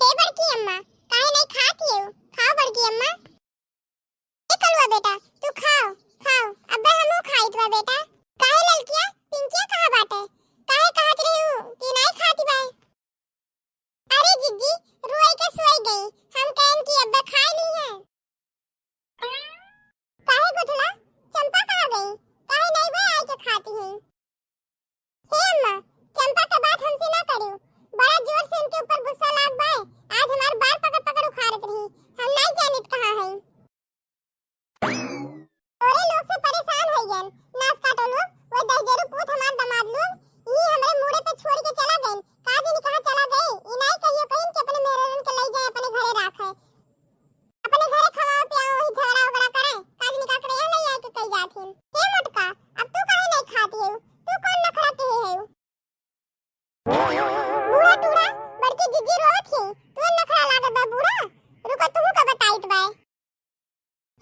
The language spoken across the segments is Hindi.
हे बड़की अम्मा, काहे नहीं खाती हो? खाओ बड़की अम्मा। ए कलवा बेटा, तू खाओ, खाओ। अब्बे हमहू खाइत बा बेटा। काहे ललकिया, पिंकिया कहां बाटे? काहे कहत रही हूं कि नहीं खाती बा? अरे जिज्जी, रोई के सोई गई। हम कहन कि अब्बे खा ली है। काहे गुठला, चंपा कहां गई? काहे नहीं बे आई के खाती है? हे अम्मा, चंपा का बात हमसे ना करियो। बड़ा जोर से उनके ऊपर गुस्सा लाग बाय। आज हमार बाल पकड़ पकड़ उखाड़त रही। हम नहीं जानत कहां है। तोरे लोग से परेशान हो गए। नास काटो लोग, वो दहजेरू पूत हमार दामाद लोग ये हमरे मुड़े पे छोड़ के चला गए। का जाने कहां चला गए? ई नहीं कहियो कहीं कि अपने मेहरन के ले जाए अपने घरे राखे। अपने घरे खवाओ पियाओ ही झगड़ा वगड़ा करे। का जाने का करे नहीं आए के कई जात हैं। हे मोटका, अब तू काहे नहीं खाती है? तू कौन नखरा के है? बूढ़ा टूड़ा, बड़की जिज्जी रोवत है। तू नखरा लागत बा बूढ़ा। रुको तू का बताइत बा।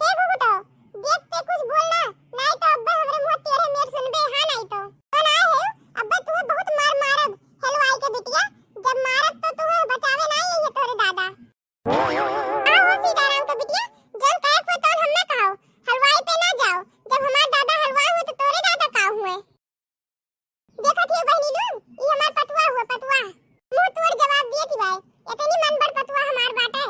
हे भुगटो, देखते कुछ बोलना, नहीं तो अब्बे हमरे मुंह तेरे मेर सुनबे हां नहीं तो। कौन आए है? अब्बे तू बहुत मार मारब। हेलो आई के बिटिया, जब मारब तो तू बचावे नहीं है तोरे दादा। आओ सीताराम का बिटिया, जब कहे को तो हम ना कहो। हलवाई पे ना जाओ। जब हमार दादा हलवाई हुए तो तोरे दादा का हुए? देखो थी बहनी लोग, ये हमार पतुआ हुआ पतुआ। मुंह तोड़ जवाब दिए थी भाई। इतनी मनबर पतुआ हमार बाटे।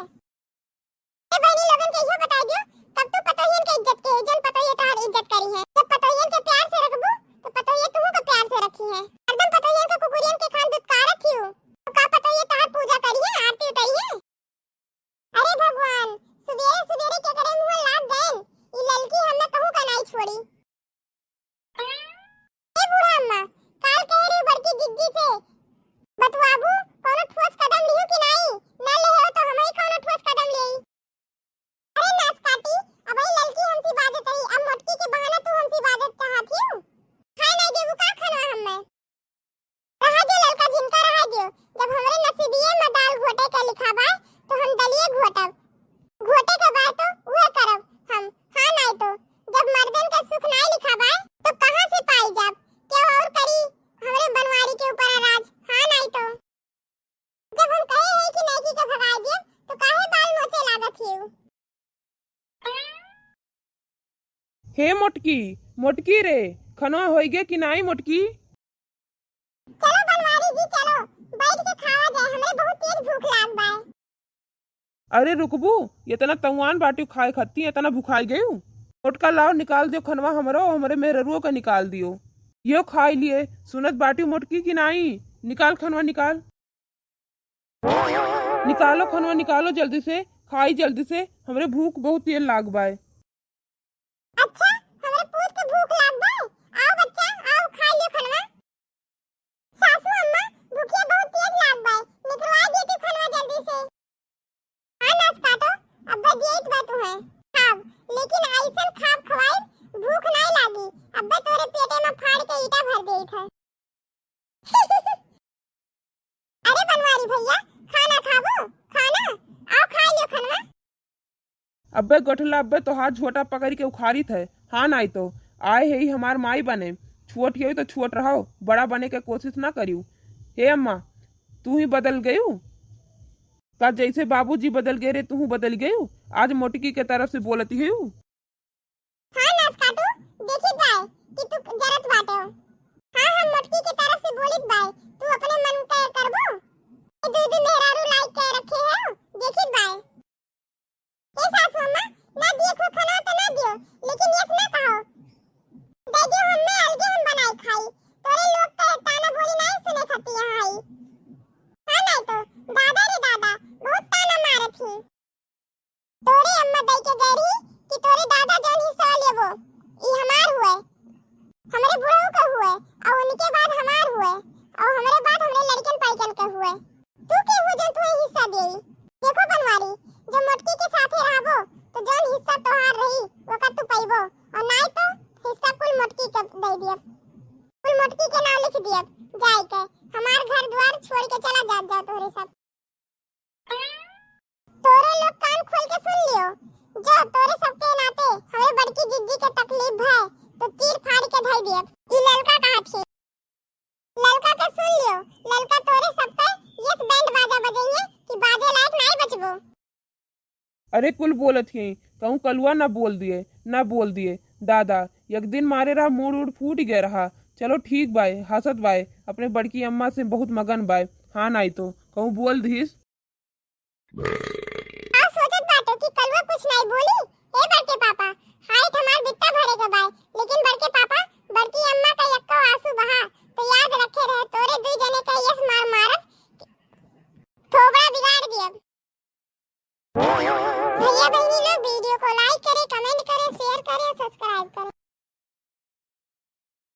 ए बहनी लोगन के इहो बता दियो, कब तू पतोहियन के इज्जत के जन पतोहिया तार इज्जत करी है। जब पतोहियन के प्यार से रखबू तो पतोहिया तू को प्यार से रखी है। हरदम पतोहियन के कुकुरियन के खान दुत्कार रखी हो। तो का पतोहिया तार पूजा करी है, आरती उतारी है? अरे भगवान, सुबेरे सुबेरे के करे मुंह लाग गए। ई ललकी हमने कहू का नहीं छोड़ी। ए बूढ़ा अम्मा, काल कह रही बड़की जिज्जी से बतवाबू कोनो ठोस कदम लियो कि नहीं? ना ले हो तो हमई कोनो ठोस कदम लेई। अरे नाच काटी, अब ई ललकी हमसी बाजत रही। अब मोटकी के बहाना तू हमसी बाजत चाहती हो? खाए नहीं देबू का खनवा हम्मे? रहा दे ललका जिनका रहा दियो। जब हमरे नसीबिये में दाल घोटे के लिखा बा तो हम दलिए घोटब। घोटे के बाद तो उहे करब हम। हां नहीं तो जब मर्दन का सुख नहीं लिखा बा तो कहां से पाई जाब? क्या और करी हमरे बनवारी के ऊपर राज? हां नहीं तो जब हम कहे है कि नहीं की के भगाए दिए तो काहे बाल नोचे लागत हियो? हे मोटकी, मोटकी रे, खनवा होई गे कि नहीं मोटकी? चलो बनवारी जी चलो, बैठ के खावा जाए। हमरे बहुत तेज भूख लाग बा। अरे रुकबू, इतना तंगवान बाटी खाए खत्ती इतना भुखाई गई हूँ। मोटका लाओ निकाल दियो खनवा हमरो, हमरे मेहरुओ का निकाल दियो। यो खाई लिए सुनत बाटी मोटकी की नहीं? निकाल खनवा निकाल। निकालो खनवा निकालो जल्दी से, खाई जल्दी से, हमरे भूख बहुत तेज लाग बाय। अच्छा, हमरे पूत के भूख लाग बा। आओ बच्चा, आओ खा लियो खनवा। सासू अम्मा, भूखिया बहुत तेज लाग बा। निकलवा देती खनवा जल्दी से। हां नाच काटो, अब्बा देत बा तुम्हें। खाब, लेकिन ऐसन खाब खवाई भूख नहीं लागी। अब्बा तोरे पेटे में फाड़ के ईटा भर देत है। अरे बनवारी भैया, खाना खाबो? खाना आओ खा लियो खनवा। अब्बे गठला अब्बे तो हाथ छोटा पकड़ के उखाड़ी थे। हाँ नहीं तो आए है ही हमार माई बने। छोट ही तो छोट रहो, बड़ा बने के कोशिश ना करियो। हे अम्मा, तू ही बदल गयू का? जैसे बाबूजी बदल गए रे तू बदल गयू। आज मोटकी के तरफ से बोलती है। हां नाच काटू, देखी बाय कि तू जरत बाटे हो। हां हम मोटकी के तरफ से बोलित बाय, तू अपने मन के करबो। ए दूध मेहरारू लाइक के रखे है, देखी बाय। ए सासू अम्मा, ना देखो खाना तो ना दियो, लेकिन यस ना कहो। दे दियो हमें अलगे हम बनाई खाई। तोरे लोग के ताना बोली नहीं सुने खती है आई। हां नहीं तो दादा रे दादा बहुत ताना मारत थी। तोरे अम्मा दई के गई रही कि तोरे दादा जौन हिस्सा लेबो ई हमार हुए, हमरे बुढ़ऊ का हुए और उनके बाद हमार हुए और हमरे बाद हमरे लड़कन पैकन के हुए। तू के हो जौन तू हिस्सा देई? देखो बनवारी, जब मोटकी के साथे रहबो तो जौन हिस्सा तोहार रही ओका तू पाइबो और नहीं तो हिस्सा कुल मोटकी के दे दियब। कुल मोटकी के नाम लिख दियब जाई के। हमार घर द्वार छोड़ के चला जा तोरे सब। तोरे लोग कान खोल के सुन लियो, जो तोरे सबके नाते हमरे बड़की जिज्जी के तकलीफ है तो तीर फाड़ के धई दियब। ई ललका कहां छे? ललका के सुन लियो, ललका तोरे सब पे यस बैंड बाजा बजाइए कि बाजे अरे कुल बोलत ही कहूँ कलुआ ना बोल दिए दादा। एक दिन मारे रहा मूड उड़ फूट गया रहा। चलो ठीक बाय, हंसत बाय, अपने बड़की अम्मा से बहुत मगन बाय। हाँ नहीं तो कहूँ बोल दीस।